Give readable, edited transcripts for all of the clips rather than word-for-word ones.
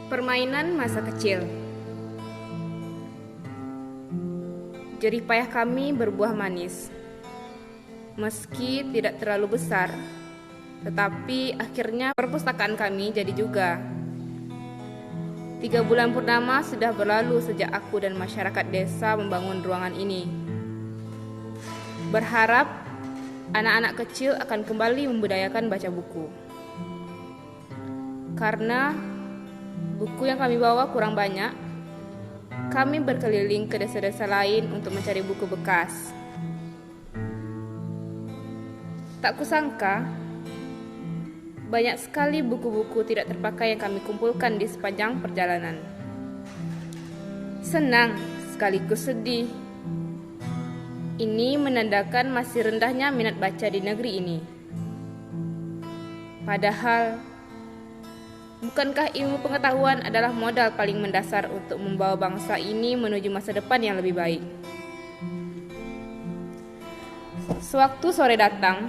Permainan masa kecil. Jerih payah kami berbuah manis. Meski tidak terlalu besar, tetapi akhirnya perpustakaan kami jadi juga. 3 bulan purnama sudah berlalu sejak aku dan masyarakat desa membangun ruangan ini. Berharap anak-anak kecil akan kembali membudayakan baca buku. Karena buku yang kami bawa kurang banyak, kami berkeliling ke desa-desa lain untuk mencari buku bekas. Tak kusangka, banyak sekali buku-buku tidak terpakai yang kami kumpulkan di sepanjang perjalanan. Senang sekaligus sedih. Ini menandakan masih rendahnya minat baca di negeri ini. Padahal, bukankah ilmu pengetahuan adalah modal paling mendasar untuk membawa bangsa ini menuju masa depan yang lebih baik? Sewaktu sore datang,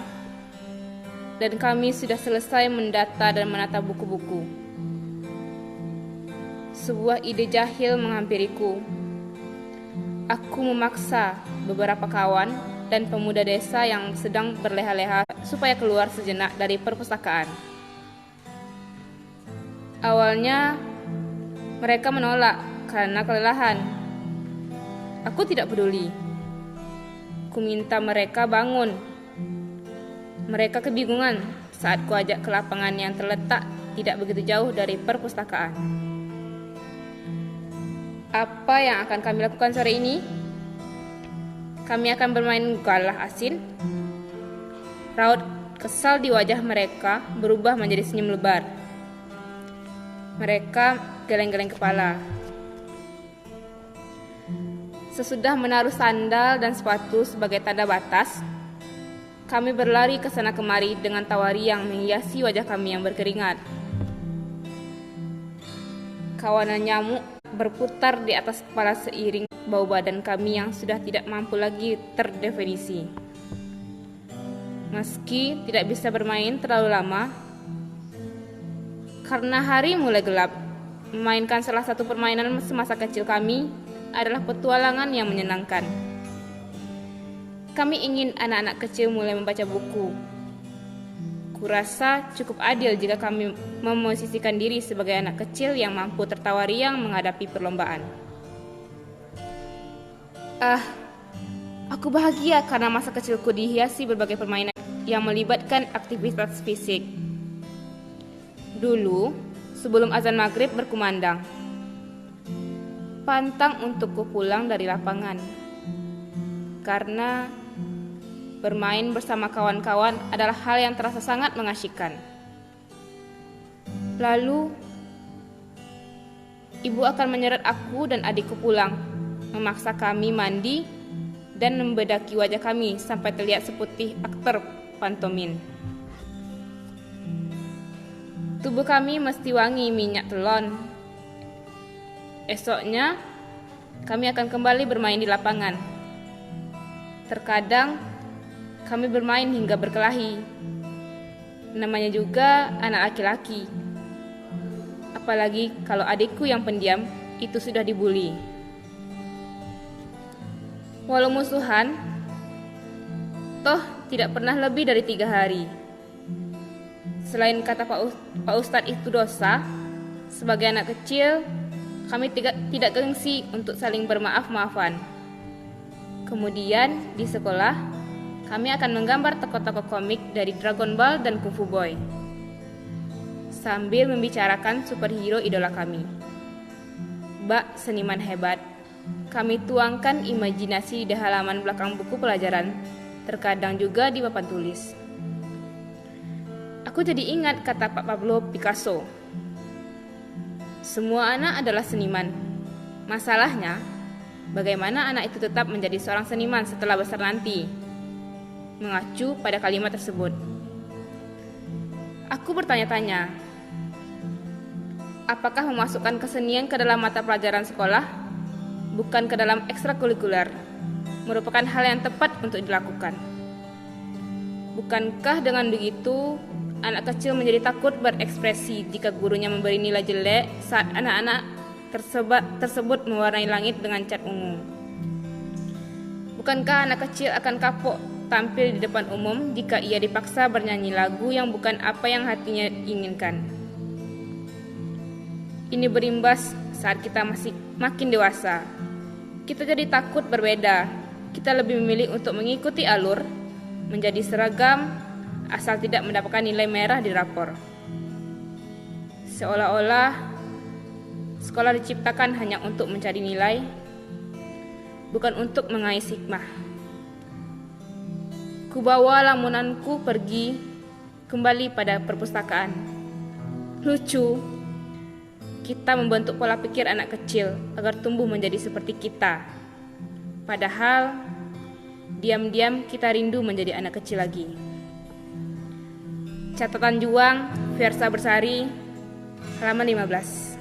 dan kami sudah selesai mendata dan menata buku-buku, sebuah ide jahil menghampiriku. Aku memaksa beberapa kawan dan pemuda desa yang sedang berleha-leha supaya keluar sejenak dari perpustakaan. Awalnya, mereka menolak karena kelelahan. Aku tidak peduli. Ku minta mereka bangun. Mereka kebingungan saat ku ajak ke lapangan yang terletak tidak begitu jauh dari perpustakaan. Apa yang akan kami lakukan sore ini? Kami akan bermain galah asin. Raut kesal di wajah mereka berubah menjadi senyum lebar. Mereka geleng-geleng kepala. Sesudah menaruh sandal dan sepatu sebagai tanda batas, kami berlari ke sana kemari dengan tawari yang menghiasi wajah kami yang berkeringat. Kawanan nyamuk berputar di atas kepala seiring bau badan kami yang sudah tidak mampu lagi terdefinisi. Meski tidak bisa bermain terlalu lama, karena hari mulai gelap, memainkan salah satu permainan semasa kecil kami adalah petualangan yang menyenangkan. Kami ingin anak-anak kecil mulai membaca buku. Kurasa cukup adil jika kami memosisikan diri sebagai anak kecil yang mampu tertawa riang menghadapi perlombaan. Aku bahagia karena masa kecilku dihiasi berbagai permainan yang melibatkan aktivitas fisik. Dulu, sebelum azan maghrib berkumandang, pantang untuk ku pulang dari lapangan. Karena bermain bersama kawan-kawan adalah hal yang terasa sangat mengasyikkan. Lalu, ibu akan menyeret aku dan adikku pulang, memaksa kami mandi dan membedaki wajah kami sampai terlihat seputih aktor pantomin. Tubuh kami mesti wangi minyak telon. Esoknya, kami akan kembali bermain di lapangan. Terkadang, kami bermain hingga berkelahi. Namanya juga anak laki-laki. Apalagi kalau adikku yang pendiam itu sudah dibuli. Walau musuhan, toh tidak pernah lebih dari 3 hari. Selain kata Pak Ustadz itu dosa, sebagai anak kecil, kami tidak gengsi untuk saling bermaaf-maafan. Kemudian di sekolah, kami akan menggambar tokoh-tokoh komik dari Dragon Ball dan Kung Fu Boy, sambil membicarakan superhero idola kami. Bak seniman hebat, kami tuangkan imajinasi di halaman belakang buku pelajaran, terkadang juga di papan tulis. Aku jadi ingat kata Pak Pablo Picasso, semua anak adalah seniman. Masalahnya, bagaimana anak itu tetap menjadi seorang seniman setelah besar nanti? Mengacu pada kalimat tersebut, aku bertanya-tanya, apakah memasukkan kesenian ke dalam mata pelajaran sekolah, bukan ke dalam ekstrakurikuler, merupakan hal yang tepat untuk dilakukan? Bukankah dengan begitu anak kecil menjadi takut berekspresi jika gurunya memberi nilai jelek saat anak-anak tersebut mewarnai langit dengan cat ungu. Bukankah anak kecil akan kapok tampil di depan umum jika ia dipaksa bernyanyi lagu yang bukan apa yang hatinya inginkan? Ini berimbas saat kita masih makin dewasa. Kita jadi takut berbeda. Kita lebih memilih untuk mengikuti alur, menjadi seragam, asal tidak mendapatkan nilai merah di rapor. Seolah-olah sekolah diciptakan hanya untuk mencari nilai, bukan untuk mengais hikmah. Kubawa lamunanku pergi kembali pada perpustakaan. Lucu, kita membentuk pola pikir anak kecil agar tumbuh menjadi seperti kita. Padahal diam-diam kita rindu menjadi anak kecil lagi. Catatan Juang, Fiersa Bersari, halaman 15.